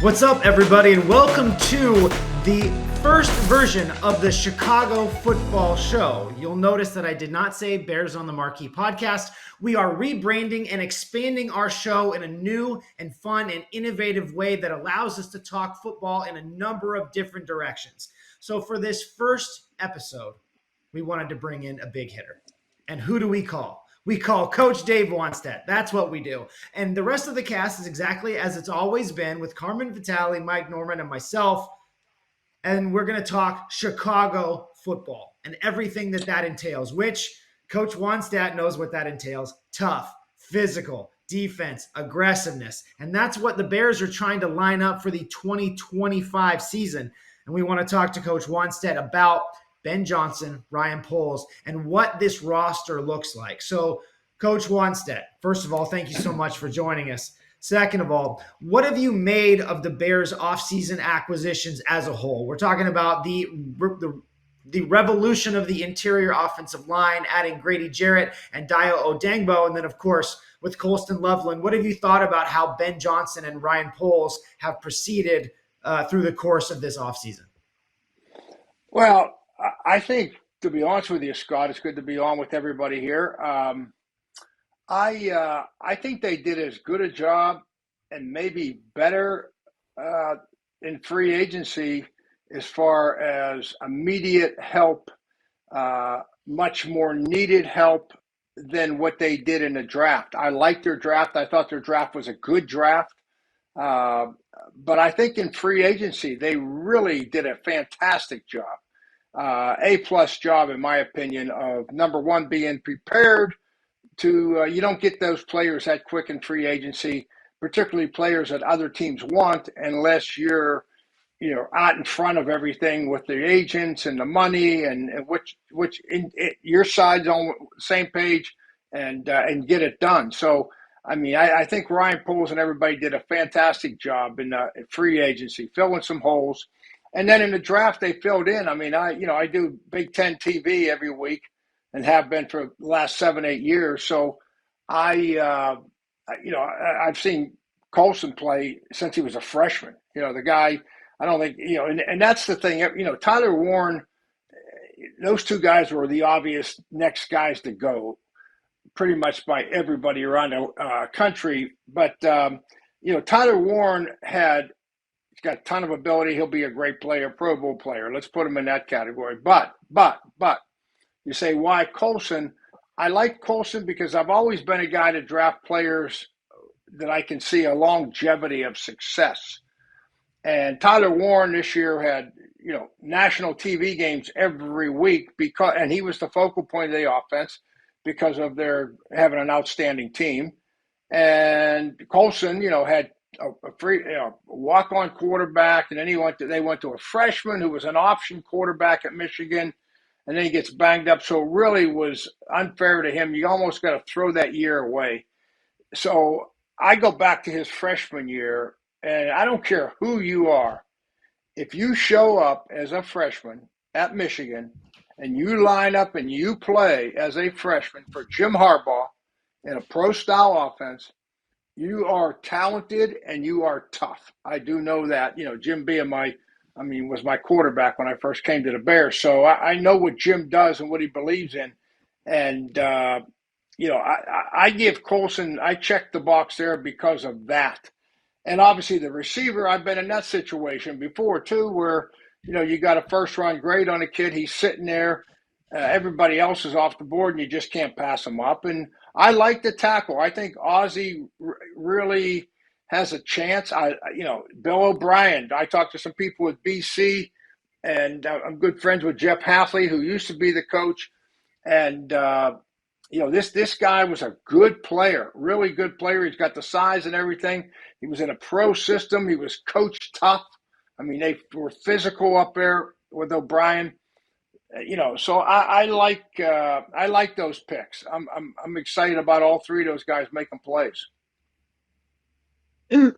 What's up, everybody, and welcome to the first version of the Chicago Football Show. You'll notice that I did not say Bears on the Marquee podcast. We are rebranding and expanding our show in a new and fun and innovative way that allows us to talk football in a number of different directions. So for this first episode, we wanted to bring in a big hitter. And who do we call? We call Coach Dave Wannstedt. That's what we do. And the rest of the cast is exactly as it's always been with Carmen, Vitali, Mike Norman, and myself. And we're going to talk Chicago football and everything that entails, which Coach Wannstedt knows what that entails. Tough, physical, defense, aggressiveness. And that's what the Bears are trying to line up for the 2025 season. And we want to talk to Coach Wannstedt about Ben Johnson, Ryan Poles, and what this roster looks like. So, Coach Wannstedt, first of all, thank you so much for joining us. Second of all, what have you made of the Bears' offseason acquisitions as a whole? We're talking about the revolution of the interior offensive line, adding Grady Jarrett and Dio Odangbo, and then, of course, with Colston Loveland. What have you thought about how Ben Johnson and Ryan Poles have proceeded through the course of this offseason? Well, I think, to be honest with you, Scott, it's good to be on with everybody here. I think they did as good a job and maybe better in free agency as far as immediate help, much more needed help than what they did in the draft. I liked their draft. I thought their draft was a good draft. But I think in free agency, they really did a fantastic job. A-plus job, in my opinion, of number one, being prepared to, you don't get those players that quick in free agency, particularly players that other teams want, unless you're, out in front of everything with the agents and the money and your side's on the same page and get it done. So, I think Ryan Poles and everybody did a fantastic job in free agency, filling some holes. And then in the draft, they filled in. I do Big Ten TV every week and have been for the last 7-8 years. So I've seen Colson play since he was a freshman. The guy, I don't think, and that's the thing. Tyler Warren, those two guys were the obvious next guys to go pretty much by everybody around the country. But, Tyler Warren he's got a ton of ability. He'll be a great player, Pro Bowl player. Let's put him in that category. But you say, why Colson? I like Colson because I've always been a guy to draft players that I can see a longevity of success. And Tyler Warren this year had, national TV games every week and he was the focal point of the offense because of their having an outstanding team. And Colson, had a free walk-on quarterback, and then they went to a freshman who was an option quarterback at Michigan, and then he gets banged up. So it really was unfair to him. You almost got to throw that year away. So I go back to his freshman year, and I don't care who you are. If you show up as a freshman at Michigan and you line up and you play as a freshman for Jim Harbaugh in a pro-style offense, you are talented and you are tough. I do know that. Jim being was my quarterback when I first came to the Bears. So I know what Jim does and what he believes in. And, I give Colson, I check the box there because of that. And obviously the receiver, I've been in that situation before too, where, you got a first-round grade on a kid. He's sitting there. Everybody else is off the board and you just can't pass him up. And I like the tackle. I think Ozzie really has a chance. Bill O'Brien, I talked to some people with BC, and I'm good friends with Jeff Halfley, who used to be the coach. And, this guy was a good player, really good player. He's got the size and everything. He was in a pro system. He was coached tough. They were physical up there with O'Brien. So I like those picks. I'm excited about all three of those guys making plays. And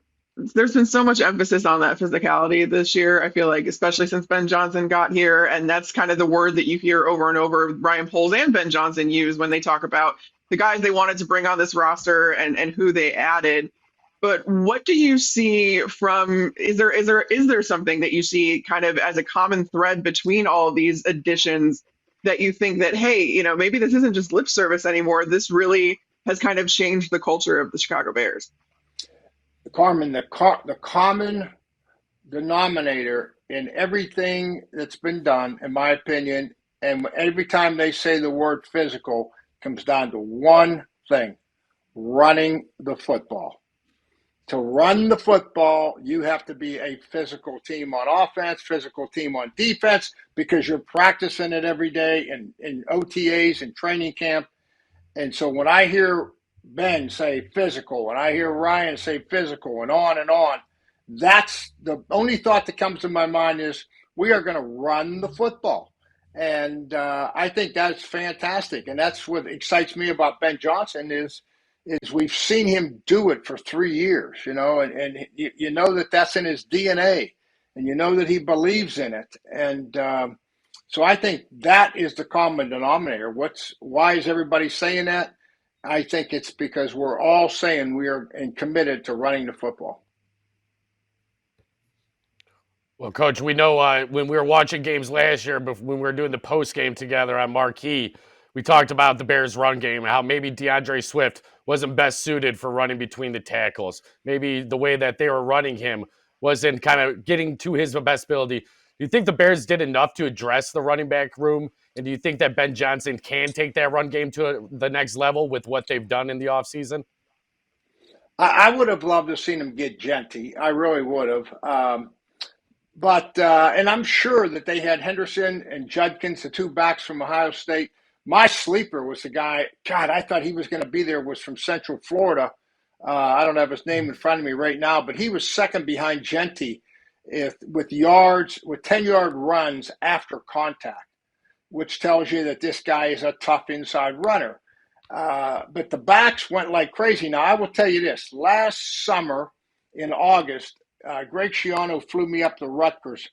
there's been so much emphasis on that physicality this year. I feel like, especially since Ben Johnson got here, and that's kind of the word that you hear over and over Ryan Poles and Ben Johnson use when they talk about the guys they wanted to bring on this roster and who they added. But what do you see from, is there something that you see kind of as a common thread between all of these additions that you think that, hey, maybe this isn't just lip service anymore. This really has kind of changed the culture of the Chicago Bears. Carmen, the common denominator in everything that's been done, in my opinion, and every time they say the word physical, comes down to one thing: running the football. To run the football, you have to be a physical team on offense, physical team on defense, because you're practicing it every day in OTAs and training camp. And so when I hear Ben say physical, when I hear Ryan say physical, and on, that's the only thought that comes to my mind is we are going to run the football. And I think that's fantastic. And that's what excites me about Ben Johnson is we've seen him do it for 3 years, and you know that that's in his DNA, and you know that he believes in it. And so I think that is the common denominator. Why is everybody saying that? I think it's because we're all saying we are committed to running the football. Well, Coach, we know when we were watching games last year, when we were doing the post game together on Marquee, we talked about the Bears' run game, how maybe DeAndre Swift wasn't best suited for running between the tackles. Maybe the way that they were running him wasn't kind of getting to his best ability. Do you think the Bears did enough to address the running back room? And do you think that Ben Johnson can take that run game to the next level with what they've done in the offseason? I would have loved to have seen him get Genty. I really would have. But and I'm sure that they had Henderson and Judkins, the two backs from Ohio State. My sleeper was the guy, God, I thought he was going to be there, was from Central Florida. I don't have his name in front of me right now, but he was second behind Genty with 10-yard runs after contact, which tells you that this guy is a tough inside runner. But the backs went like crazy. Now, I will tell you this. Last summer in August, Greg Schiano flew me up to Rutgers,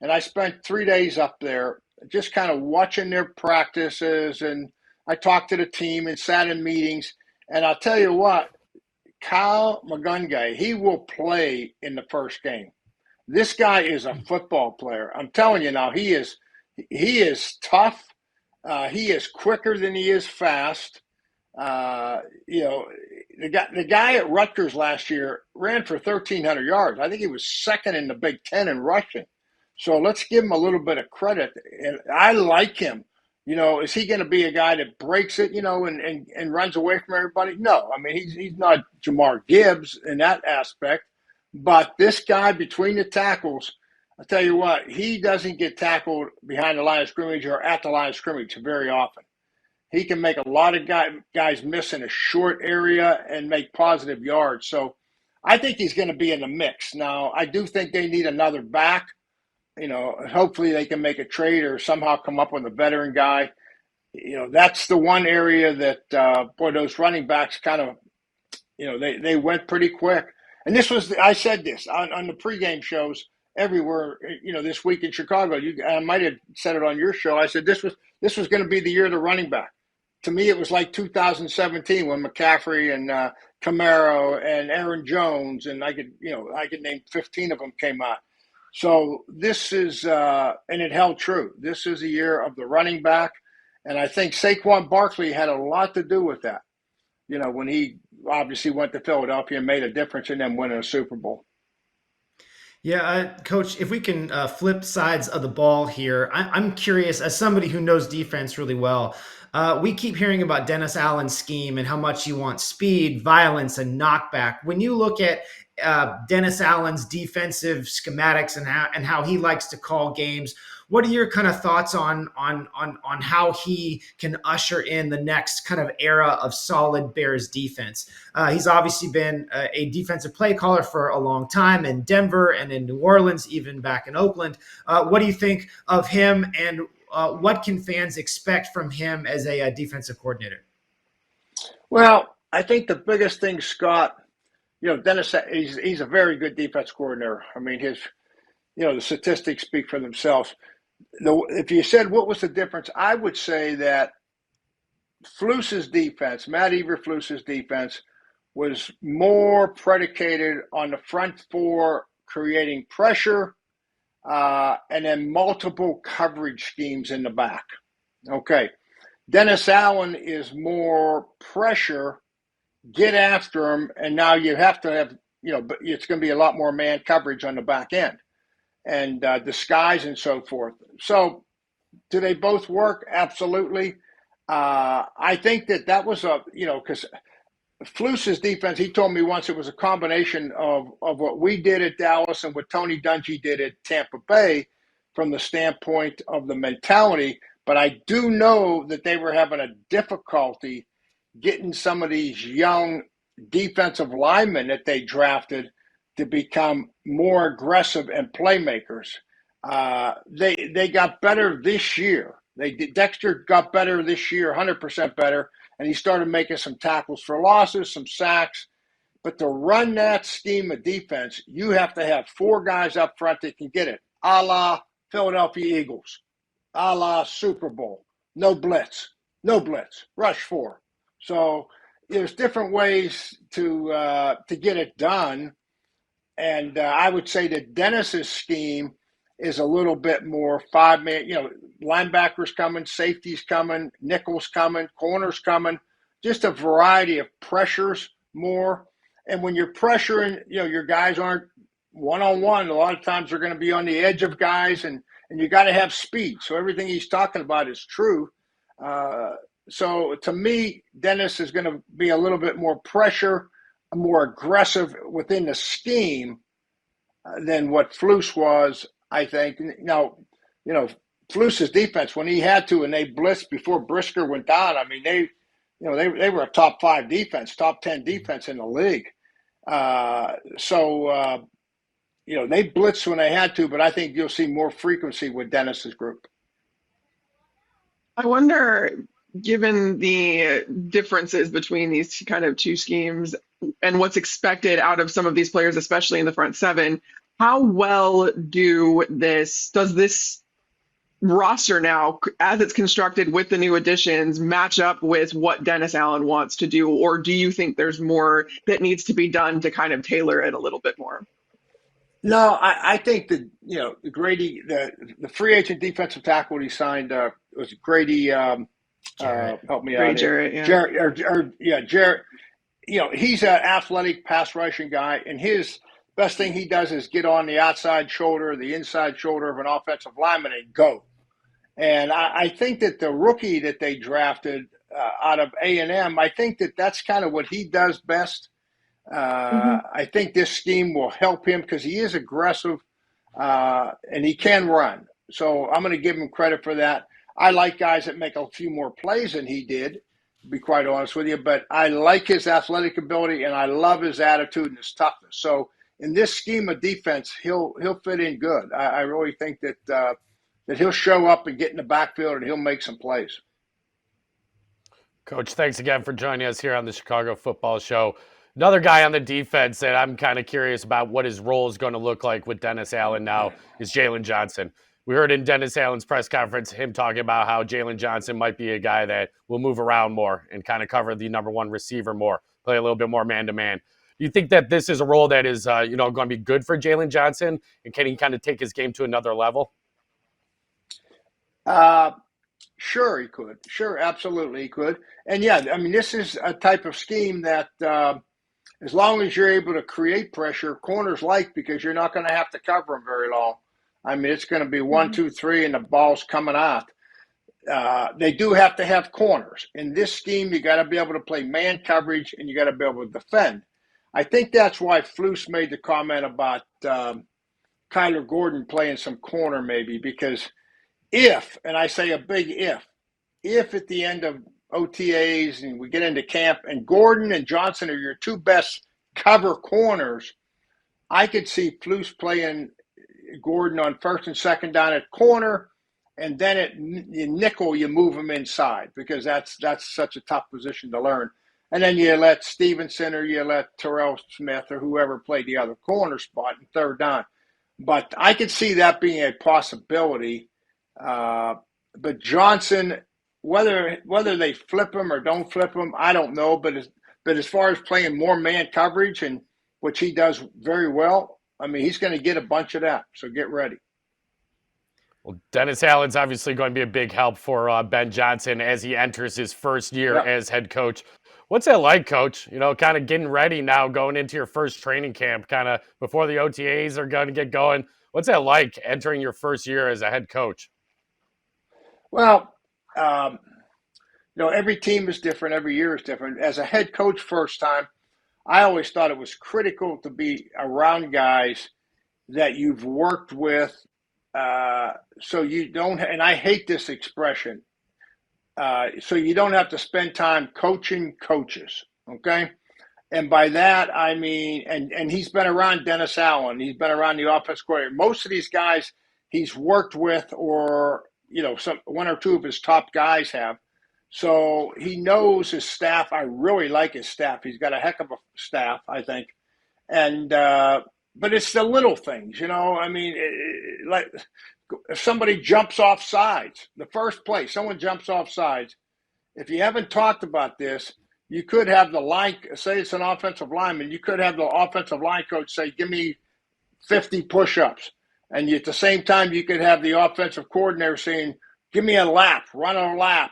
and I spent 3 days up there just kind of watching their practices, and I talked to the team and sat in meetings. And I'll tell you what, Kyle Magunga, he will play in the first game. This guy is a football player. I'm telling you now, he is tough. He is quicker than he is fast. The guy at Rutgers last year ran for 1,300 yards. I think he was second in the Big Ten in rushing. So let's give him a little bit of credit. And I like him. Is he going to be a guy that breaks it, and runs away from everybody? No. I mean, he's not Jamar Gibbs in that aspect. But this guy between the tackles, I'll tell you what, he doesn't get tackled behind the line of scrimmage or at the line of scrimmage very often. He can make a lot of guys miss in a short area and make positive yards. So I think he's going to be in the mix. Now, I do think they need another back. Hopefully they can make a trade or somehow come up with a veteran guy. That's the one area that, those running backs kind of, they went pretty quick. And I said this on the pregame shows everywhere, this week in Chicago. I might have said it on your show. I said this was going to be the year of the running back. To me, it was like 2017 when McCaffrey and Camaro and Aaron Jones, and I could name 15 of them came out. So this is, and it held true. This is a year of the running back, and I think Saquon Barkley had a lot to do with that. When he obviously went to Philadelphia and made a difference in them winning a Super Bowl. Yeah, Coach, if we can flip sides of the ball here, I'm curious, as somebody who knows defense really well, we keep hearing about Dennis Allen's scheme and how much he wants speed, violence, and knockback. When you look at Dennis Allen's defensive schematics and how he likes to call games, what are your kind of thoughts on how he can usher in the next kind of era of solid Bears defense? He's obviously been a defensive play caller for a long time in Denver and in New Orleans, even back in Oakland. What do you think of him, and what can fans expect from him as a defensive coordinator? Well, I think the biggest thing, Scott, Dennis, he's a very good defense coordinator. I mean, the statistics speak for themselves. If you said what was the difference, I would say that Matt Eberflus's defense was more predicated on the front four creating pressure and then multiple coverage schemes in the back. Okay. Dennis Allen is more pressure, get after him, and now you have to have, but it's going to be a lot more man coverage on the back end and disguise and so forth. So do they both work? Absolutely. I think that was because Fluce's defense, he told me once it was a combination of what we did at Dallas and what Tony Dungy did at Tampa Bay from the standpoint of the mentality. But I do know that they were having a difficulty getting some of these young defensive linemen that they drafted to become more aggressive and playmakers. They got better this year. Dexter got better this year, 100% better, and he started making some tackles for losses, some sacks. But to run that scheme of defense, you have to have four guys up front that can get it, a la Philadelphia Eagles, a la Super Bowl. No blitz, rush four. So there's different ways to get it done. And I would say that Dennis's scheme is a little bit more five-man, linebackers coming, safeties coming, nickels coming, corners coming, just a variety of pressures more. And when you're pressuring, your guys aren't one-on-one. A lot of times they're going to be on the edge of guys, and you got to have speed. So everything he's talking about is true. So to me, Dennis is going to be a little bit more pressure, more aggressive within the scheme than what Fluce was, I think. Now, Fluce's defense, when he had to and they blitzed before Brisker went down, I mean, they were a top 5 defense, top 10 defense in the league. So they blitzed when they had to, but I think you'll see more frequency with Dennis's group. I wonder, given the differences between these kind of two schemes and what's expected out of some of these players, especially in the front seven, how well does this roster now, as it's constructed with the new additions, match up with what Dennis Allen wants to do? Or do you think there's more that needs to be done to kind of tailor it a little bit more? No, I think that, Grady, the free agent defensive tackle he signed was Grady, help me out. Jarrett, yeah. Jarrett. He's an athletic pass rushing guy, and his best thing he does is get on the outside shoulder, the inside shoulder of an offensive lineman and go. And I think that the rookie that they drafted out of A&M, I think that that's kind of what he does best. I think this scheme will help him because he is aggressive and he can run. So I'm going to give him credit for that. I like guys that make a few more plays than he did, to be quite honest with you. But I like his athletic ability and I love his attitude and his toughness. So in this scheme of defense, he'll fit in good. I really think that he'll show up and get in the backfield and he'll make some plays. Coach, thanks again for joining us here on the Chicago Football Show. Another guy on the defense that I'm kind of curious about what his role is going to look like with Dennis Allen now is Jalen Johnson. We heard in Dennis Allen's press conference him talking about how Jalen Johnson might be a guy that will move around more and kind of cover the number one receiver more, play a little bit more man-to-man. Do you think that this is a role that is going to be good for Jalen Johnson, and can he kind of take his game to another level? Sure, he could. Sure, absolutely he could. And yeah, I mean, this is a type of scheme that as long as you're able to create pressure, corners like, because you're not going to have to cover them very long. I mean, it's going to be 1, 2, 3, and the ball's coming out. They do have to have corners. In this scheme, you got to be able to play man coverage, and you got to be able to defend. I think that's why Fluce made the comment about Kyler Gordon playing some corner maybe, because if, and I say a big if at the end of OTAs and we get into camp and Gordon and Johnson are your two best cover corners, I could see Fluce playing Gordon on first and second down at corner, and then at nickel you move him inside because that's such a tough position to learn. And then you let Stevenson or you let Terrell Smith or whoever play the other corner spot in third down. But I could see that being a possibility. But Johnson, whether they flip him or don't flip him, I don't know. But But as far as playing more man coverage, and which he does very well, I mean, he's going to get a bunch of that. So get ready. Well, Dennis Allen's obviously going to be a big help for Ben Johnson as he enters his first year as head coach. What's that like, Coach? Kind of getting ready now, going into your first training camp, kind of before the OTAs are going to get going. What's that like entering your first year as a head coach? Well, every team is different. Every year is different. As a head coach first time, I always thought it was critical to be around guys that you've worked with, so you don't, and I hate this expression, so you don't have to spend time coaching coaches, okay? And by that, I mean, and he's been around Dennis Allen. He's been around the offense coordinator. Most of these guys he's worked with, or, one or two of his top guys have. So he knows his staff. I really like his staff. He's got a heck of a staff, I think. And, but it's the little things, I mean, like if somebody jumps off sides, the first play, someone jumps off sides. If you haven't talked about this, you could have the line, say it's an offensive lineman, you could have the offensive line coach say, give me 50 push-ups. And at the same time, you could have the offensive coordinator saying, give me a lap, run a lap.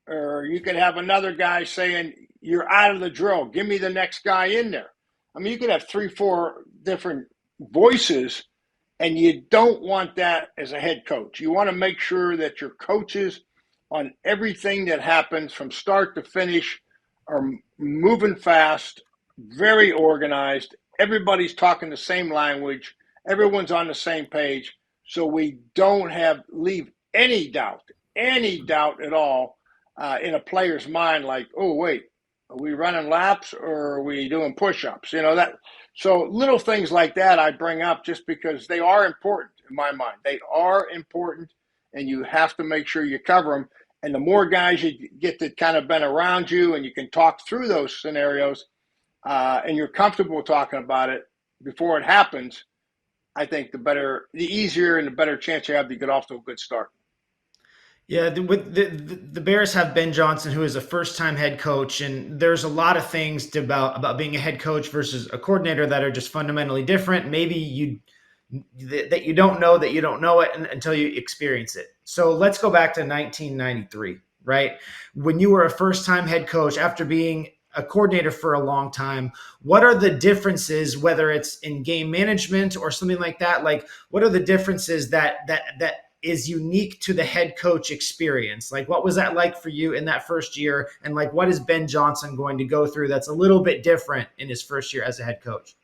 Or you could have another guy saying, you're out of the drill, give me the next guy in there. I mean, you could have 3-4 different voices, and you don't want that as a head coach. You want to make sure that your coaches on everything that happens from start to finish are moving fast, very organized. Everybody's talking the same language. Everyone's on the same page. So we don't leave any doubt at all in a player's mind, like, oh, wait, are we running laps or are we doing push-ups? So little things like that I bring up just because they are important in my mind. They are important, and you have to make sure you cover them. And the more guys you get that kind of been around you and you can talk through those scenarios and you're comfortable talking about it before it happens, I think the easier and the better chance you have to get off to a good start. Yeah, the Bears have Ben Johnson, who is a first-time head coach, and there's a lot of things about being a head coach versus a coordinator that are just fundamentally different. Maybe that you don't know it until you experience it. So let's go back to 1993, right? When you were a first-time head coach after being a coordinator for a long time, what are the differences, whether it's in game management or something like that? Like, what are the differences that is unique to the head coach experience? Like, what was that like for you in that first year? And like, what is Ben Johnson going to go through that's a little bit different in his first year as a head coach?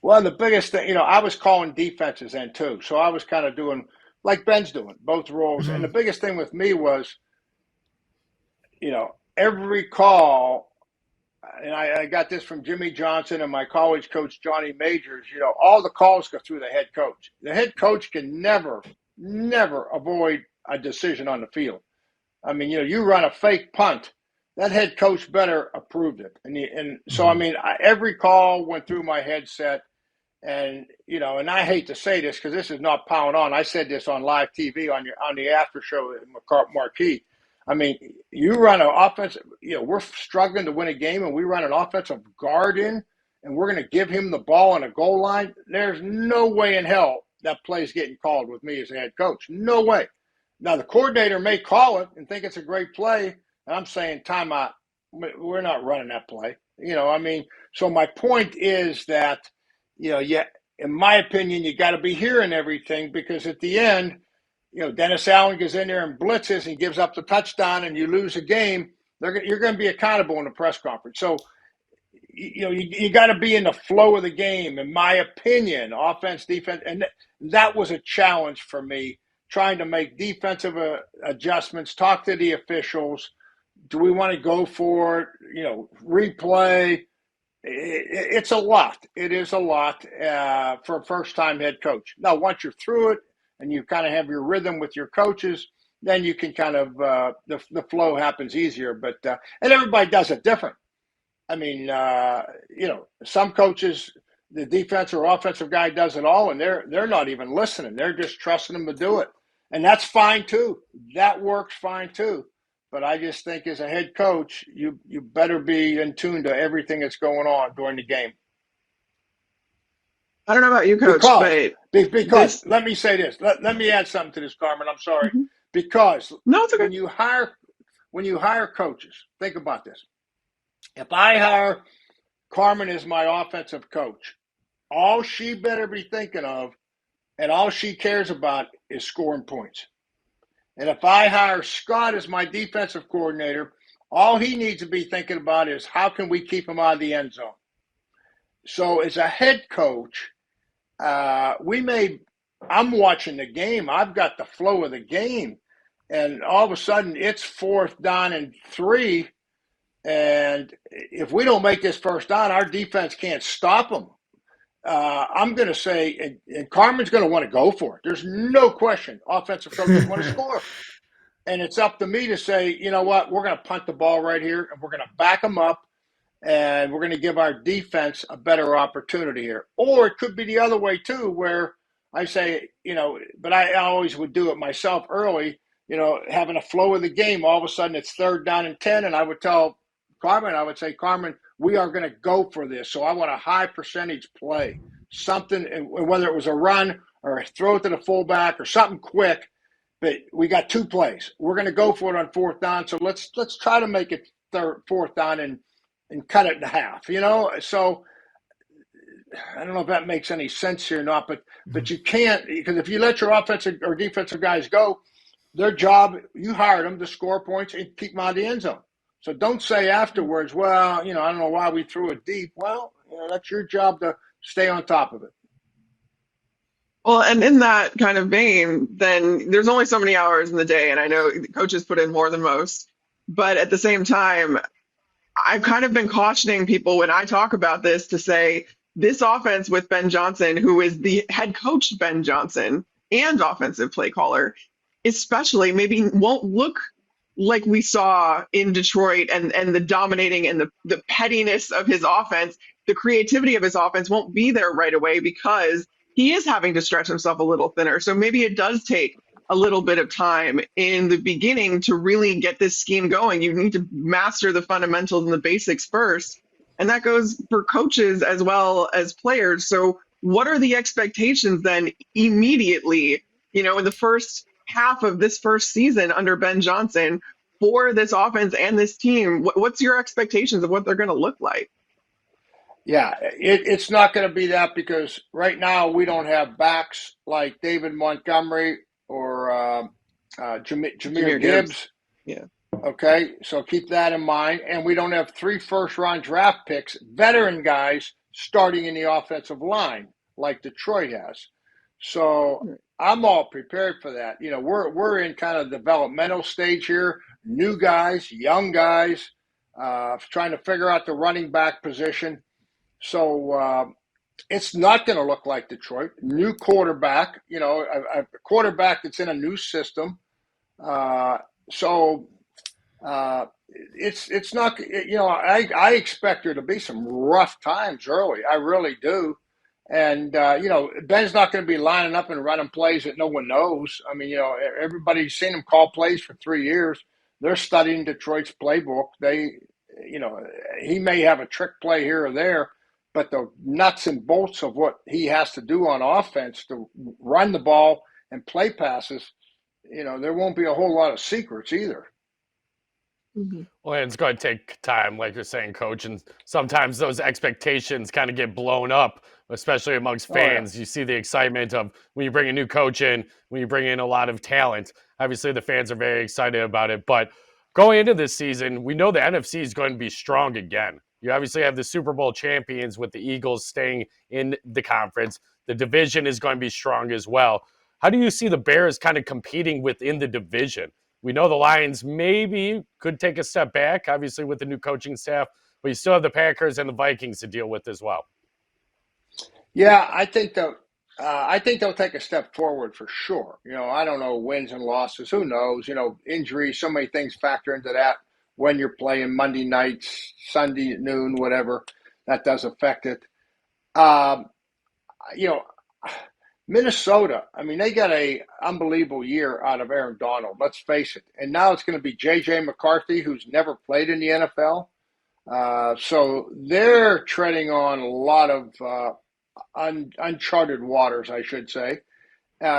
Well, the biggest thing, I was calling defenses then too. So I was kind of doing like Ben's doing, both roles. Mm-hmm. And the biggest thing with me was, every call, and I got this from Jimmy Johnson and my college coach, Johnny Majors, all the calls go through the head coach. The head coach can never avoid a decision on the field. I mean, you run a fake punt, that head coach better approve it. And so, I mean, every call went through my headset. And, and I hate to say this because this is not pound on. I said this on live TV on the after show at Marquee. I mean, you run an offensive, we're struggling to win a game and we run an offensive guard in and we're going to give him the ball on a goal line. There's no way in hell that play's getting called with me as a head coach. No way. Now, the coordinator may call it and think it's a great play. And I'm saying, timeout. We're not running that play. So my point is that, in my opinion, you got to be hearing everything because at the end, Dennis Allen goes in there and blitzes and gives up the touchdown and you lose a game. You're going to be accountable in the press conference. So, you got to be in the flow of the game, in my opinion, offense, defense. And that was a challenge for me, trying to make defensive adjustments, talk to the officials. Do we want to go for it? Replay. It's a lot. It is a lot for a first-time head coach. Now, once you're through it and you kind of have your rhythm with your coaches, then you can kind of the flow happens easier. But and everybody does it different. I mean, some coaches, the defense or offensive guy does it all, and they're not even listening. They're just trusting them to do it, and that's fine too. That works fine too. But I just think as a head coach, you better be in tune to everything that's going on during the game. I don't know about you, Coach, Because, but because this. let me say this. Let me add something to this, Carmen. I'm sorry. Mhm. Because No, it's okay. when you hire coaches, think about this. If I hire Carmen as my offensive coach, all she better be thinking of and all she cares about is scoring points. And if I hire Scott as my defensive coordinator, all he needs to be thinking about is how can we keep him out of the end zone. So as a head coach, I'm watching the game. I've got the flow of the game. And all of a sudden it's 4th down and 3. And if we don't make this first down, our defense can't stop them. I'm going to say, and Carmen's going to want to go for it. There's no question. Offensive coaches want to score. And it's up to me to say, you know what, we're going to punt the ball right here, and we're going to back them up, and we're going to give our defense a better opportunity here. Or it could be the other way, too, where I say, but I always would do it myself early, having a flow of the game. All of a sudden it's 3rd down and 10, and I would tell Carmen, Carmen, we are going to go for this. So I want a high percentage play, something, whether it was a run or a throw to the fullback or something quick. But we got 2 plays. We're going to go for it on 4th down. So let's try to make it 4th down and cut it in half. So I don't know if that makes any sense here or not, but you can't, because if you let your offensive or defensive guys go, their job, you hired them to score points and keep them out of the end zone. So don't say afterwards, well, I don't know why we threw it deep. Well, that's your job to stay on top of it. Well, and in that kind of vein, then there's only so many hours in the day, and I know coaches put in more than most. But at the same time, I've kind of been cautioning people when I talk about this to say this offense with Ben Johnson, who is the head coach Ben Johnson and offensive play caller, especially maybe won't look like we saw in Detroit and the dominating and the pettiness of his offense, the creativity of his offense won't be there right away because he is having to stretch himself a little thinner. So maybe it does take a little bit of time in the beginning to really get this scheme going. You need to master the fundamentals and the basics first. And that goes for coaches as well as players. So what are the expectations then immediately, in the first half of this first season under Ben Johnson for this offense and this team? What's your expectations of what they're going to look like? Yeah, it's not going to be that because right now we don't have backs like David Montgomery or Jahmyr Gibbs. Yeah. Okay, so keep that in mind. And we don't have 3 first-round draft picks, veteran guys, starting in the offensive line like Detroit has. So I'm all prepared for that. We're in kind of developmental stage here. New guys, young guys, trying to figure out the running back position. So it's not going to look like Detroit. New quarterback, a quarterback that's in a new system. It's not, I expect there to be some rough times early. I really do. And, Ben's not going to be lining up and running plays that no one knows. I mean, everybody's seen him call plays for 3 years. They're studying Detroit's playbook. He may have a trick play here or there, but the nuts and bolts of what he has to do on offense to run the ball and play passes, there won't be a whole lot of secrets either. Mm-hmm. Well, it's going to take time, like you're saying, Coach, and sometimes those expectations kind of get blown up, especially amongst fans. You see the excitement of when you bring a new coach in, when you bring in a lot of talent. Obviously, the fans are very excited about it. But going into this season, we know the NFC is going to be strong again. You obviously have the Super Bowl champions with the Eagles staying in the conference. The division is going to be strong as well. How do you see the Bears kind of competing within the division? We know the Lions maybe could take a step back, obviously, with the new coaching staff, but you still have the Packers and the Vikings to deal with as well. Yeah, I think they'll take a step forward for sure. I don't know wins and losses. Who knows? Injuries, so many things factor into that when you're playing Monday nights, Sunday at noon, whatever. That does affect it. Minnesota, I mean, they got a unbelievable year out of Aaron Donald, let's face it. And now it's going to be J.J. McCarthy, who's never played in the NFL. So they're treading on a lot of uncharted waters, I should say.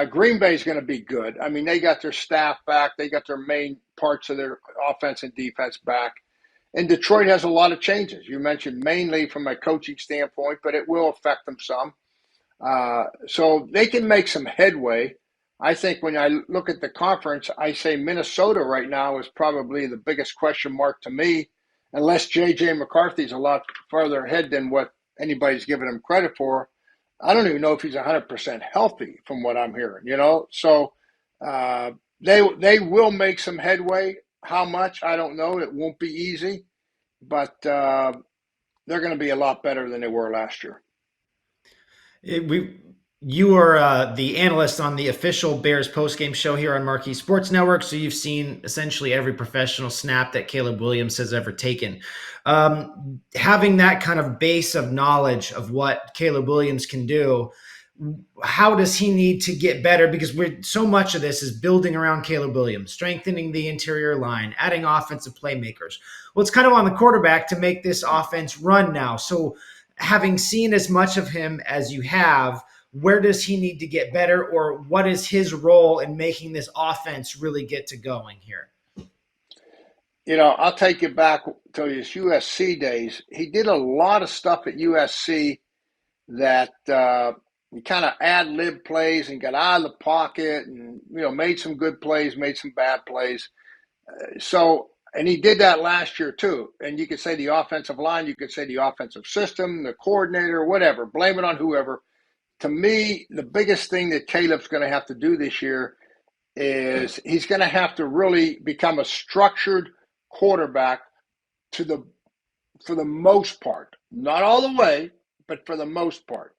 Green Bay is going to be good. I mean, they got their staff back. They got their main parts of their offense and defense back. And Detroit has a lot of changes. You mentioned mainly from a coaching standpoint, but it will affect them some. So they can make some headway. I think when I look at the conference, I say Minnesota right now is probably the biggest question mark to me, unless J.J. McCarthy's a lot further ahead than what anybody's giving him credit for. I don't even know if he's 100% healthy from what I'm hearing, you know. So they will make some headway. How much, I don't know. It won't be easy, but they're going to be a lot better than they were last year. You are the analyst on the official Bears postgame show here on Marquee Sports Network, so you've seen essentially every professional snap that Caleb Williams has ever taken. Having that kind of base of knowledge of what Caleb Williams can do, how does he need to get better? Because so much of this is building around Caleb Williams, strengthening the interior line, adding offensive playmakers. Well, it's kind of on the quarterback to make this offense run now. So having seen as much of him as you have, where does he need to get better, or what is his role in making this offense really get to going here? You know, I'll take you back to his USC days. He did a lot of stuff at USC that he kind of ad-lib plays and got out of the pocket and, you know, made some good plays, made some bad plays. And he did that last year too. And you could say the offensive line, you could say the offensive system, the coordinator, whatever, blame it on whoever. To me, the biggest thing that Caleb's going to have to do this year is he's going to have to really become a structured quarterback for the most part. Not all the way, but for the most part.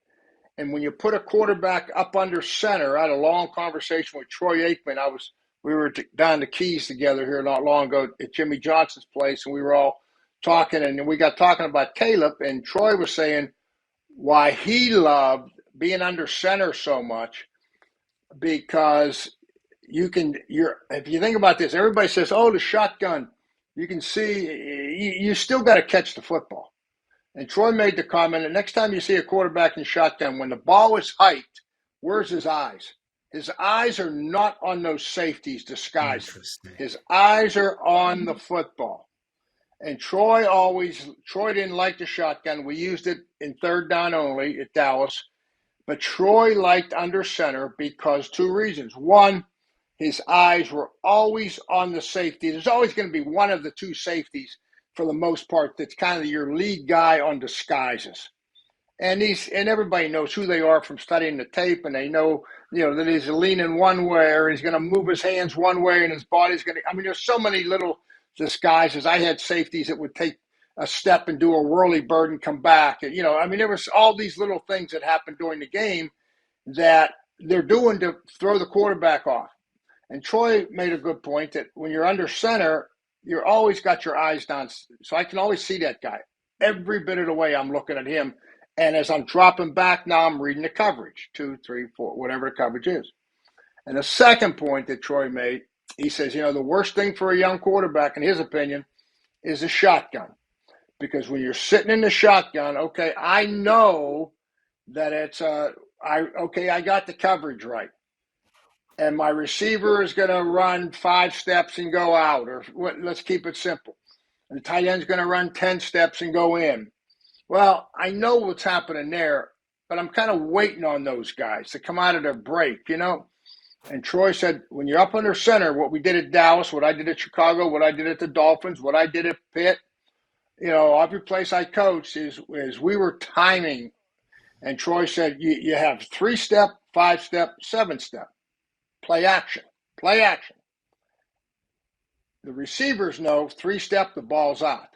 And when you put a quarterback up under center, I had a long conversation with Troy Aikman. We were down the Keys together here not long ago at Jimmy Johnson's place, and we were all talking, and we got talking about Caleb, and Troy was saying why he loved being under center so much, because if you think about this, everybody says, oh, the shotgun, you can see, you still got to catch the football. And Troy made the comment, the next time you see a quarterback in shotgun, when the ball is hiked, where's his eyes? His eyes are not on those safeties disguised. His eyes are on the football. And Troy didn't like the shotgun. We used it in third down only at Dallas. But Troy liked under center because two reasons. One, his eyes were always on the safety. There's always going to be one of the two safeties for the most part that's kind of your lead guy on disguises. And everybody knows who they are from studying the tape, and they know, you know, that he's leaning one way or he's going to move his hands one way and his body's going to – I mean, there's so many little disguises. I had safeties that would take a step and do a whirly bird and come back. And, you know, I mean, there was all these little things that happened during the game that they're doing to throw the quarterback off. And Troy made a good point that when you're under center, you're always got your eyes down. So I can always see that guy. Every bit of the way I'm looking at him. And as I'm dropping back now, I'm reading the coverage, 2, 3, 4, whatever the coverage is. And the second point that Troy made, he says, you know, the worst thing for a young quarterback, in his opinion, is a shotgun. Because when you're sitting in the shotgun, okay, I know that I got the coverage right. And my receiver is going to run 5 steps and go out, or let's keep it simple. And the tight end is going to run 10 steps and go in. Well, I know what's happening there, but I'm kind of waiting on those guys to come out of their break, you know. And Troy said, when you're up under center, what we did at Dallas, what I did at Chicago, what I did at the Dolphins, what I did at Pitt, you know, every place I coached is we were timing. And Troy said, you have 3-step, 5-step, 7-step. Play action. Play action. The receivers know 3-step, the ball's out.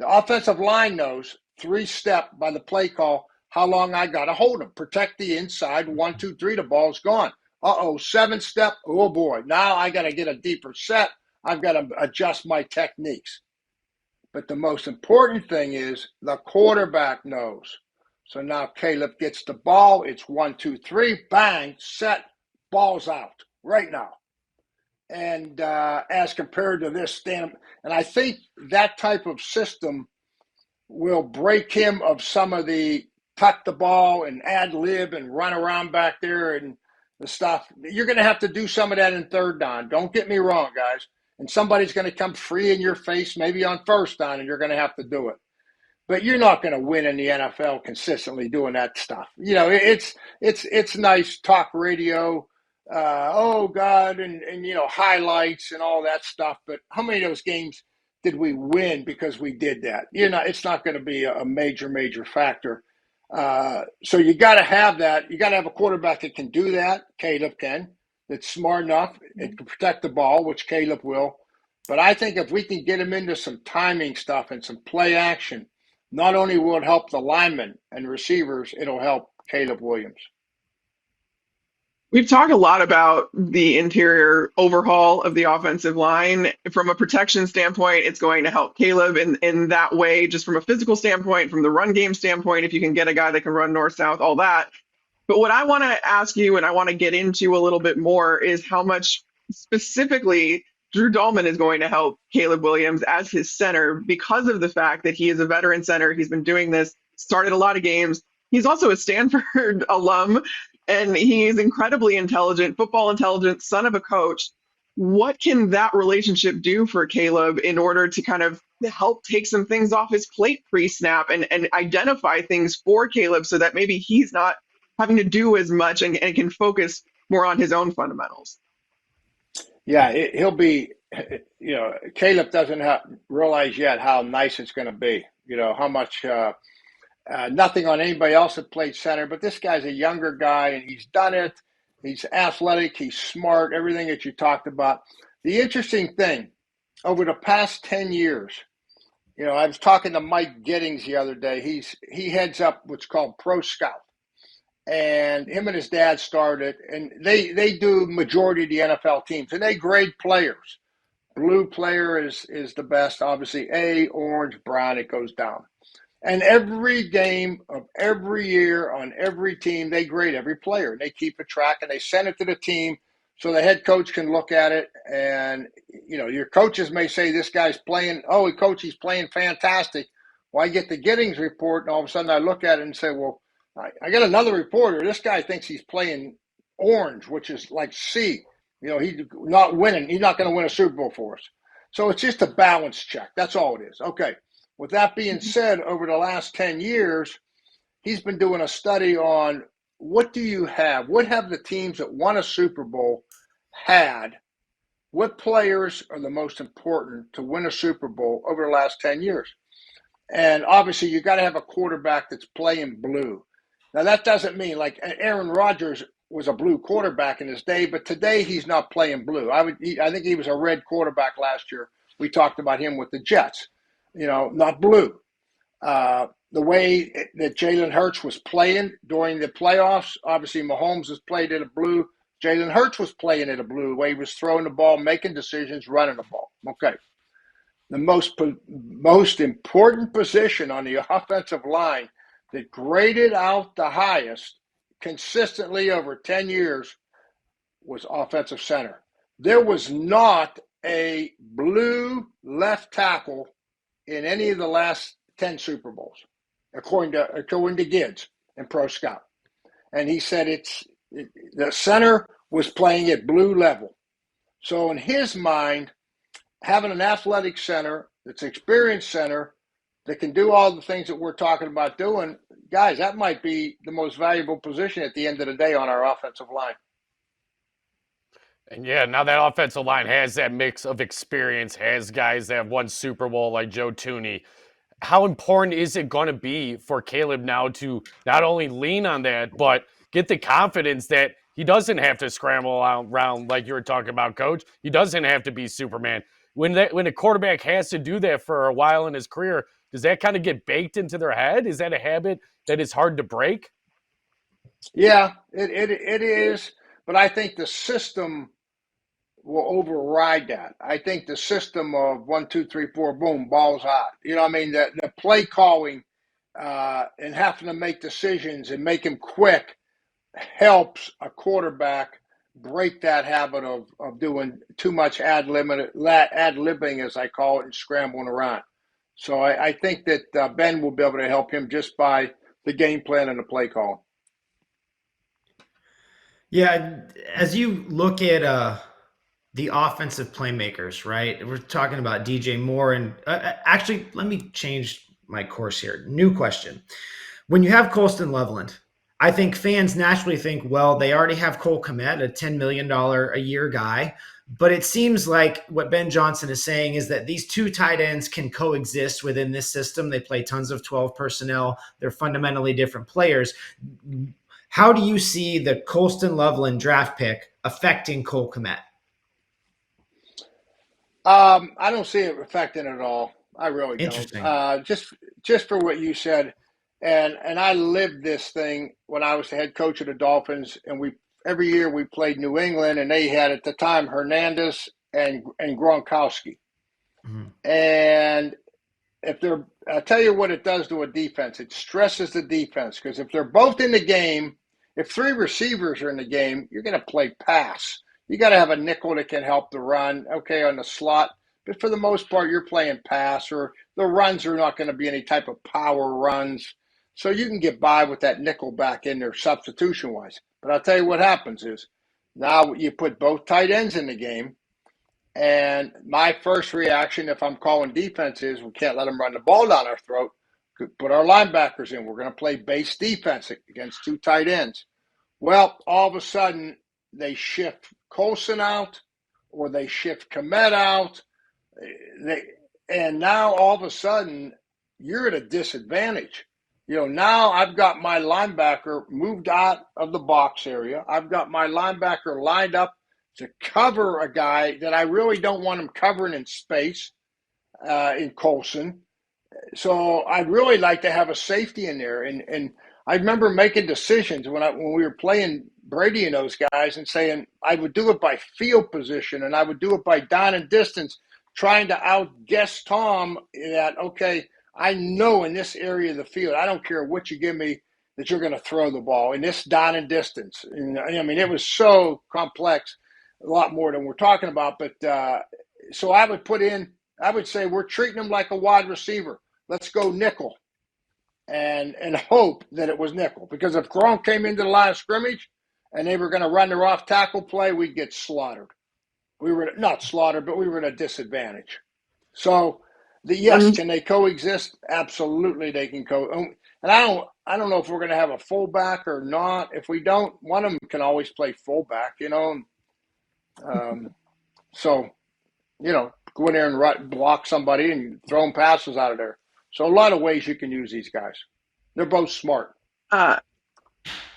The offensive line knows 3-step by the play call, how long I got to hold them. Protect the inside, 1, 2, 3, the ball's gone. 7-step, oh boy, now I got to get a deeper set. I've got to adjust my techniques. But the most important thing is the quarterback knows So now Caleb gets the ball. It's 1, 2, 3, bang, set, ball's out right now. And as compared to this stand, and I think that type of system will break him of some of the tuck the ball and ad lib and run around back there and the stuff. You're going to have to do some of that in third down. Don't get me wrong, guys. And somebody's going to come free in your face, maybe on first down, and you're going to have to do it. But you're not going to win in the NFL consistently doing that stuff. You know, it's nice talk radio. Oh God, and you know, highlights and all that stuff. But how many of those games did we win because we did that? You know, it's not going to be a major factor. So you got to have that. You got to have a quarterback that can do that. Caleb can. That's smart enough and can protect the ball, which Caleb will. But I think if we can get him into some timing stuff and some play action, not only will it help the linemen and receivers, it'll help Caleb Williams. We've talked a lot about the interior overhaul of the offensive line. From a protection standpoint, it's going to help Caleb in that way, just from a physical standpoint, from the run game standpoint, if you can get a guy that can run north-south, all that. But what I want to ask you, and I want to get into a little bit more, is how much specifically Drew Dahlman is going to help Caleb Williams as his center because of the fact that he is a veteran center. He's been doing this, started a lot of games. He's also a Stanford alum, and he is incredibly intelligent, football intelligent, son of a coach. What can that relationship do for Caleb in order to kind of help take some things off his plate pre-snap and identify things for Caleb so that maybe he's not having to do as much and can focus more on his own fundamentals? Yeah, he'll be, you know, Caleb doesn't realize yet how nice it's going to be, you know, how much, nothing on anybody else that played center, but this guy's a younger guy and he's done it. He's athletic, he's smart, everything that you talked about. The interesting thing, over the past 10 years, you know, I was talking to Mike Giddings the other day. He heads up what's called Pro Scout. And him and his dad started, and they do majority of the NFL teams, and they grade players. Blue player is the best, obviously. A, orange, brown, it goes down. And every game of every year on every team, they grade every player. They keep a track, and they send it to the team so the head coach can look at it. And, you know, your coaches may say this guy's playing, oh, coach, he's playing fantastic. Well, I get the Giddings report, and all of a sudden I look at it and say, well, I got another reporter. This guy thinks he's playing orange, which is like C. You know, he's not winning. He's not going to win a Super Bowl for us. So it's just a balance check. That's all it is. Okay. With that being said, over the last 10 years, he's been doing a study on what do you have? What have the teams that won a Super Bowl had? What players are the most important to win a Super Bowl over the last 10 years? And obviously, you got to have a quarterback that's playing blue. Now, that doesn't mean like Aaron Rodgers was a blue quarterback in his day, but today he's not playing blue. I think he was a red quarterback last year. We talked about him with the Jets, you know, not blue. The way that Jalen Hurts was playing during the playoffs, obviously Mahomes has played at a blue. Jalen Hurts was playing at a blue, the way he was throwing the ball, making decisions, running the ball. Okay. The most important position on the offensive line that graded out the highest consistently over 10 years was offensive center. There was not a blue left tackle in any of the last 10 Super Bowls, according to Gids and Pro Scout. And he said the center was playing at blue level. So in his mind, having an athletic center that's an experienced center that can do all the things that we're talking about doing, guys, that might be the most valuable position at the end of the day on our offensive line. And yeah, now that offensive line has that mix of experience, has guys that have won Super Bowl like Joe Thuney. How important is it going to be for Caleb now to not only lean on that, but get the confidence that he doesn't have to scramble around like you were talking about, Coach? He doesn't have to be Superman. When a quarterback has to do that for a while in his career, does that kind of get baked into their head? Is that a habit that is hard to break? Yeah, it is. But I think the system will override that. I think the system of 1, 2, 3, 4, boom, ball's hot. You know what I mean? The play calling and having to make decisions and make them quick helps a quarterback break that habit of doing too much ad-libbing, as I call it, and scrambling around. So I think that Ben will be able to help him just by the game plan and the play call. Yeah, as you look at the offensive playmakers, right? We're talking about DJ Moore, and actually, let me change my course here. New question. When you have Colston Loveland, I think fans naturally think, well, they already have Cole Kmet, a $10 million a year guy. But it seems like what Ben Johnson is saying is that these two tight ends can coexist within this system. They play tons of 12 personnel. They're fundamentally different players. How do you see the Colston Loveland draft pick affecting Cole Kmet? I don't see it affecting it at all. I really don't. Interesting. Just for what you said, and I lived this thing when I was the head coach of the Dolphins, and every year we played New England, and they had at the time Hernandez and Gronkowski. Mhm. And I'll tell you what it does to a defense. It stresses the defense because if they're both in the game, if three receivers are in the game, you're going to play pass. You got to have a nickel that can help the run, okay, on the slot. But for the most part, you're playing pass, or the runs are not going to be any type of power runs. So you can get by with that nickel back in there substitution-wise. But I'll tell you what happens is now you put both tight ends in the game, and my first reaction if I'm calling defense is we can't let them run the ball down our throat. Put our linebackers in. We're going to play base defense against two tight ends. Well, all of a sudden, they shift Colson out or they shift Kmet out. And now all of a sudden, you're at a disadvantage. Now I've got my linebacker moved out of the box area. I've got my linebacker lined up to cover a guy that I really don't want him covering in space in Colson. So I'd really like to have a safety in there. And I remember making decisions when we were playing Brady and those guys and saying I would do it by field position and I would do it by down and distance, trying to outguess Tom that, okay, I know in this area of the field, I don't care what you give me, that you're going to throw the ball in this down and distance. And I mean, it was so complex, a lot more than we're talking about. But so I would say we're treating them like a wide receiver. Let's go nickel and hope that it was nickel. Because if Gronk came into the line of scrimmage and they were going to run their off tackle play, we'd get slaughtered. We were not slaughtered, but we were at a disadvantage. So, can they coexist? Absolutely, they can And I don't know if we're going to have a fullback or not. If we don't, one of them can always play fullback, So, go in there and block somebody and throw them passes out of there. So a lot of ways you can use these guys. They're both smart. I'm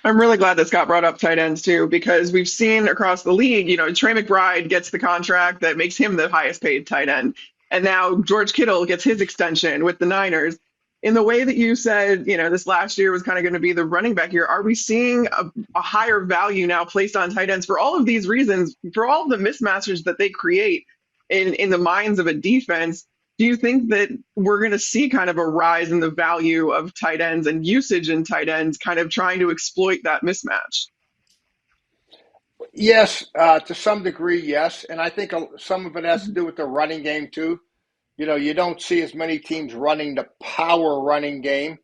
really glad that Scott brought up tight ends too, because we've seen across the league, Trey McBride gets the contract that makes him the highest paid tight end. And now George Kittle gets his extension with the Niners. In the way that you said, this last year was kind of going to be the running back year, are we seeing a higher value now placed on tight ends for all of these reasons, for all of the mismatches that they create in the minds of a defense? Do you think that we're going to see kind of a rise in the value of tight ends and usage in tight ends, kind of trying to exploit that mismatch? Yes, to some degree, yes. And I think some of it has to do with the running game too. You don't see as many teams running the power running game.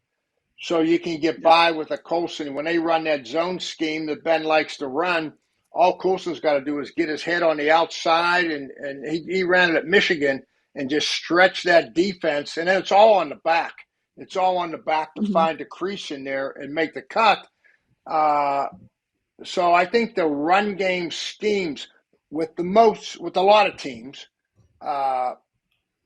So you can get by with a Colson. When they run that zone scheme that Ben likes to run, all Colson's got to do is get his head on the outside. And he ran it at Michigan and just stretch that defense. And then it's all on the back. It's all on the back to find the crease in there and make the cut. So I think the run game schemes with a lot of teams,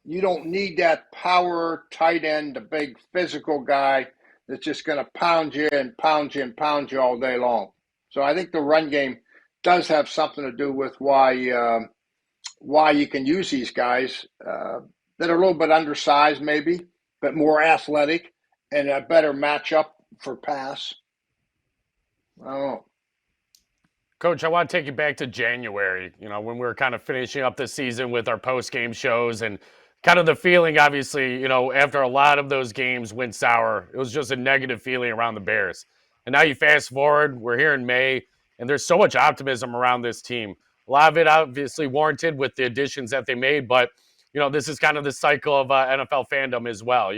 you don't need that power tight end, the big physical guy that's just going to pound you and pound you and pound you all day long. So I think the run game does have something to do with why you can use these guys that are a little bit undersized maybe, but more athletic and a better matchup for pass. I don't know. Coach, I want to take you back to January, when we were kind of finishing up the season with our post-game shows and kind of the feeling, obviously, after a lot of those games went sour, it was just a negative feeling around the Bears. And now you fast forward, we're here in May, and there's so much optimism around this team. A lot of it obviously warranted with the additions that they made, but this is kind of the cycle of NFL fandom as well.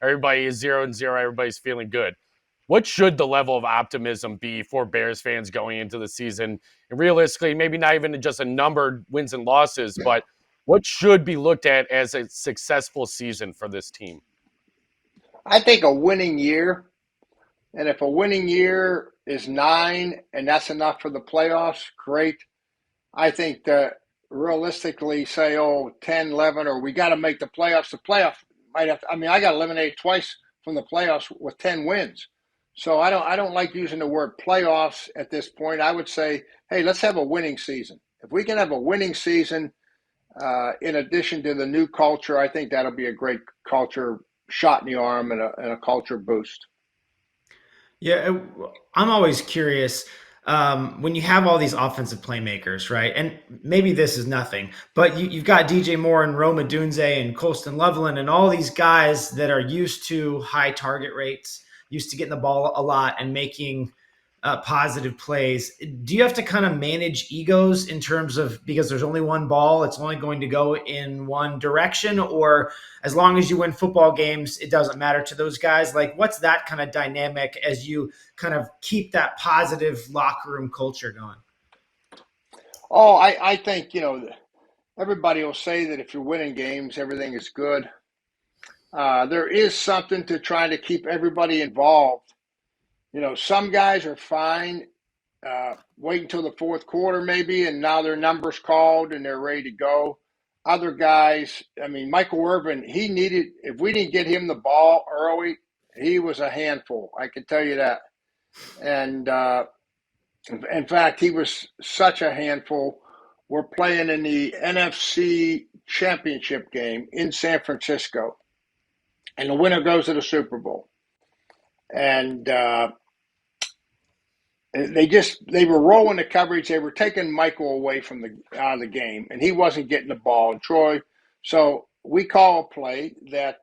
Everybody is 0-0, everybody's feeling good. What should the level of optimism be for Bears fans going into the season? And realistically, maybe not even just a numbered wins and losses, but what should be looked at as a successful season for this team? I think a winning year, and if a winning year is 9 and that's enough for the playoffs, great. I think that realistically say, 10, 11, or we got to make the playoffs. The playoff might have I got eliminated twice from the playoffs with 10 wins. So I don't like using the word playoffs at this point. I would say, hey, let's have a winning season. If we can have a winning season, in addition to the new culture, I think that'll be a great culture shot in the arm and a culture boost. Yeah, I'm always curious when you have all these offensive playmakers, right? And maybe this is nothing, but you've got DJ Moore and Rome Odunze and Colston Loveland and all these guys that are used to high target rates, used to getting the ball a lot and making positive plays. Do you have to kind of manage egos in terms of, because there's only one ball, it's only going to go in one direction, or as long as you win football games, it doesn't matter to those guys? Like, what's that kind of dynamic as you kind of keep that positive locker room culture going? Oh, I think, everybody will say that if you're winning games, everything is good. There is something to trying to keep everybody involved. Some guys are fine, wait until the fourth quarter maybe, and now their number's called and they're ready to go. Other guys, Michael Irvin, if we didn't get him the ball early, he was a handful. I can tell you that. And in fact, he was such a handful. We're playing in the NFC Championship game in San Francisco, and the winner goes to the Super Bowl. And they were rolling the coverage. They were taking Michael away from out of the game, and he wasn't getting the ball. And Troy, so we call a play that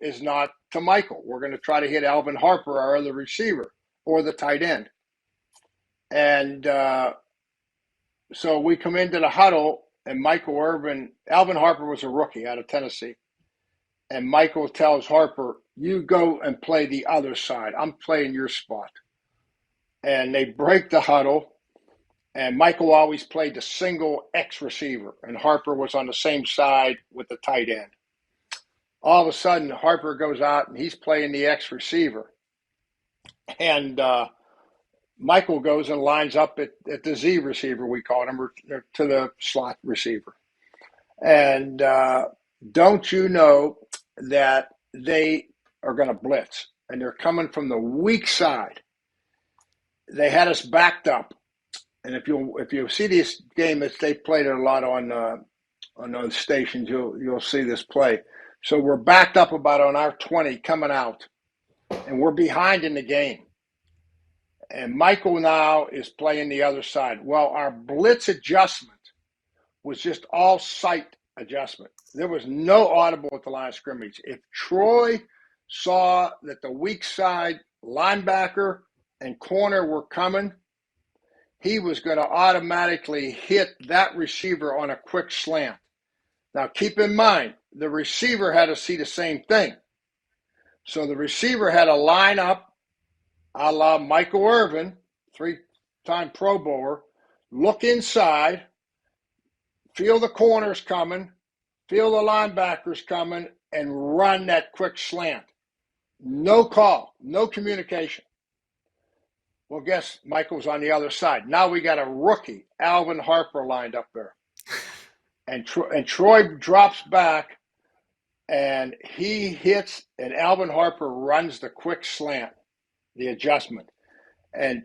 is not to Michael. We're going to try to hit Alvin Harper, our other receiver, or the tight end. And so we come into the huddle, and Alvin Harper was a rookie out of Tennessee. And Michael tells Harper, you go and play the other side. I'm playing your spot. And they break the huddle, and Michael always played the single X receiver, and Harper was on the same side with the tight end. All of a sudden, Harper goes out, and he's playing the X receiver. And Michael goes and lines up at the Z receiver, we call him, or to the slot receiver. And don't you know that they are going to blitz, and they're coming from the weak side. They had us backed up, and if you see this game, they played it a lot on those stations. You'll see this play. So we're backed up about on our 20 coming out, and we're behind in the game. And Michael now is playing the other side. Well, our blitz adjustment was just all sight adjustment. There was no audible at the line of scrimmage. If Troy saw that the weak side linebacker and corner were coming, he was going to automatically hit that receiver on a quick slant. Now, keep in mind, the receiver had to see the same thing. So the receiver had to line up a la Michael Irvin, 3-time Pro Bowler, look inside, feel the corners coming, feel the linebackers coming, and run that quick slant. No call, no communication. Well, guess Michael's on the other side. Now we got a rookie, Alvin Harper, lined up there. And Troy drops back, and he hits, and Alvin Harper runs the quick slant, the adjustment. And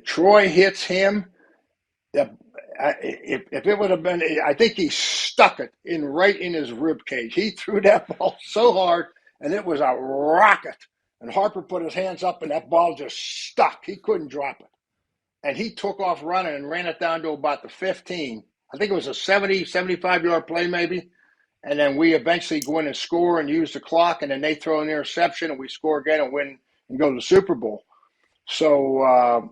Troy hits him. If it would have been, I think he stuck it right in his rib cage. He threw that ball so hard, and it was a rocket. And Harper put his hands up, and that ball just stuck. He couldn't drop it. And he took off running and ran it down to about the 15. I think it was a 70, 75-yard play maybe. and then we eventually go in and score and use the clock, and then they throw an interception and we score again and win and go to the Super Bowl. So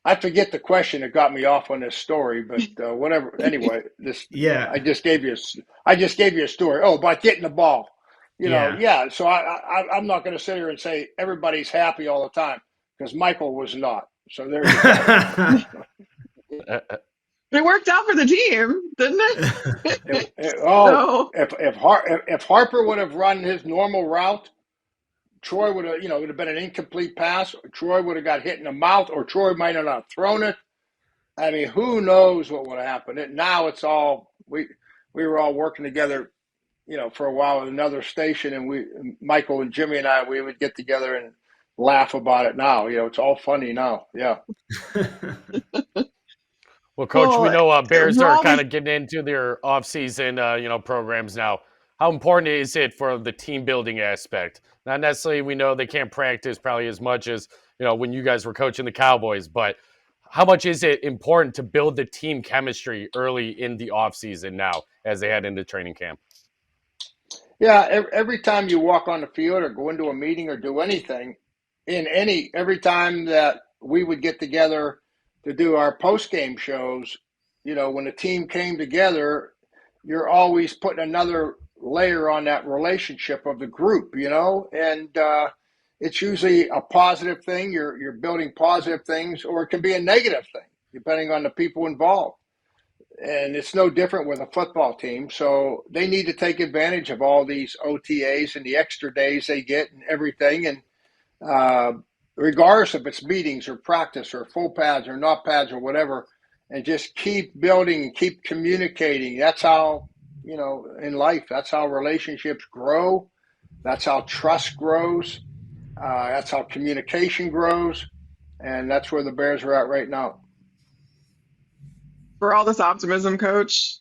I forget the question that got me off on this story, but whatever. Anyway, I just gave you a story. Oh, about getting the ball. So I'm not going to sit here and say everybody's happy all the time, because Michael was not. So there you go. It worked out for the team, didn't it? If Harper would have run his normal route, Troy would have, it would have been an incomplete pass. Troy would have got hit in the mouth, or Troy might have not thrown it. I mean, who knows what would have happened? Now it's all we were all working together, for a while at another station, and Michael and Jimmy and I, we would get together and laugh about it now. It's all funny now. Yeah. Well, Coach, we know Bears are kind of getting into their offseason, programs now. How important is it for the team building aspect? Not necessarily, we know they can't practice probably as much as, when you guys were coaching the Cowboys, but how much is it important to build the team chemistry early in the offseason now as they head into training camp? Yeah, every time you walk on the field or go into a meeting or do anything, every time that we would get together to do our post-game shows, when the team came together, you're always putting another layer on that relationship of the group, and it's usually a positive thing. You're building positive things, or it can be a negative thing, depending on the people involved. And it's no different with a football team. So they need to take advantage of all these OTAs and the extra days they get and everything. And regardless if it's meetings or practice or full pads or not pads or whatever, and just keep building and keep communicating. That's how, in life, that's how relationships grow. That's how trust grows. That's how communication grows. And that's where the Bears are at right now. For all this optimism, Coach,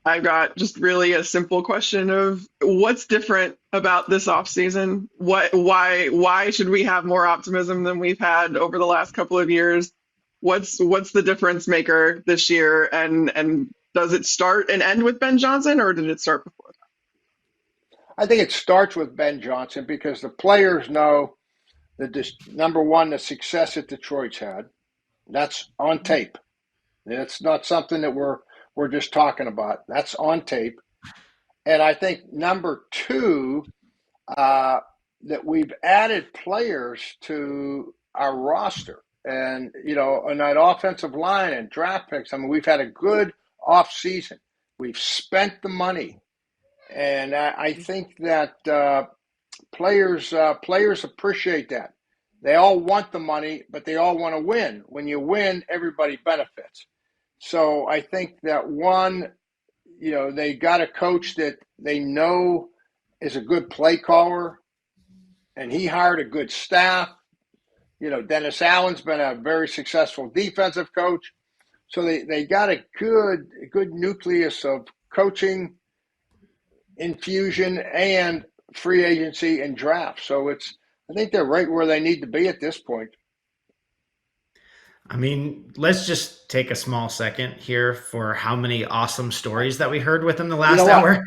I've got just really a simple question of what's different about this offseason? Why should we have more optimism than we've had over the last couple of years? What's the difference maker this year? And does it start and end with Ben Johnson, or did it start before that? I think it starts with Ben Johnson, because the players know that number one, the success that Detroit's had. That's on tape. It's not something that we're just talking about. That's on tape. And I think number two, that we've added players to our roster, and on that offensive line and draft picks. I mean, we've had a good off season. We've spent the money, and I think that players appreciate that. They all want the money, but they all want to win. When you win, everybody benefits. So I think that one, they got a coach that they know is a good play caller, and he hired a good staff. Dennis Allen's been a very successful defensive coach. So they got a good nucleus of coaching, infusion, and free agency and draft. So I think they're right where they need to be at this point. I mean, let's just take a small second here for how many awesome stories that we heard with him the last hour.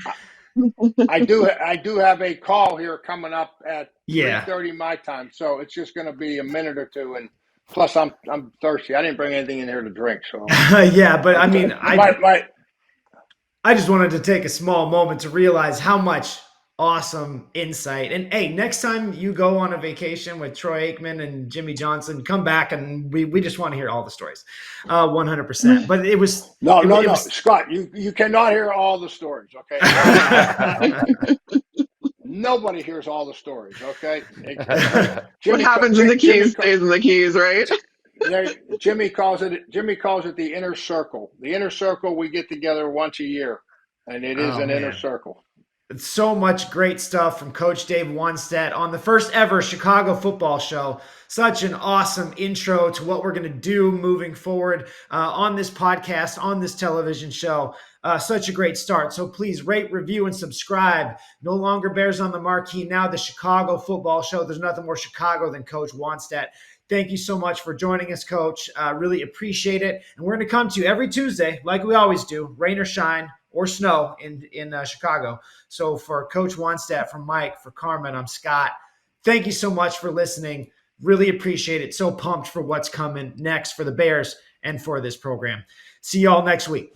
I do have a call here coming up at 3:30 my time, so it's just going to be a minute or two, and plus I'm thirsty. I didn't bring anything in here to drink, so yeah. But I mean, I just wanted to take a small moment to realize how much awesome insight. And hey, next time you go on a vacation with Troy Aikman and Jimmy Johnson, come back and we just want to hear all the stories, 100%. But it was no, Scott, you cannot hear all the stories, okay? Nobody hears all the stories, okay? What happens in the keys stays in the keys, right? Jimmy calls it the inner circle. The inner circle, we get together once a year, and it is an inner circle. So much great stuff from Coach Dave Wannstedt on the first ever Chicago Football Show. Such an awesome intro to what we're going to do moving forward on this podcast, on this television show. Such a great start. So please rate, review, and subscribe. No longer Bears on the Marquee, now the Chicago Football Show. There's nothing more Chicago than Coach Wannstedt. Thank you so much for joining us, Coach. Really appreciate it. And we're going to come to you every Tuesday, like we always do, rain or shine, or snow in Chicago. So for Coach Wannstedt, from Mike, for Carmen, I'm Scott. Thank you so much for listening. Really appreciate it. So pumped for what's coming next for the Bears and for this program. See y'all next week.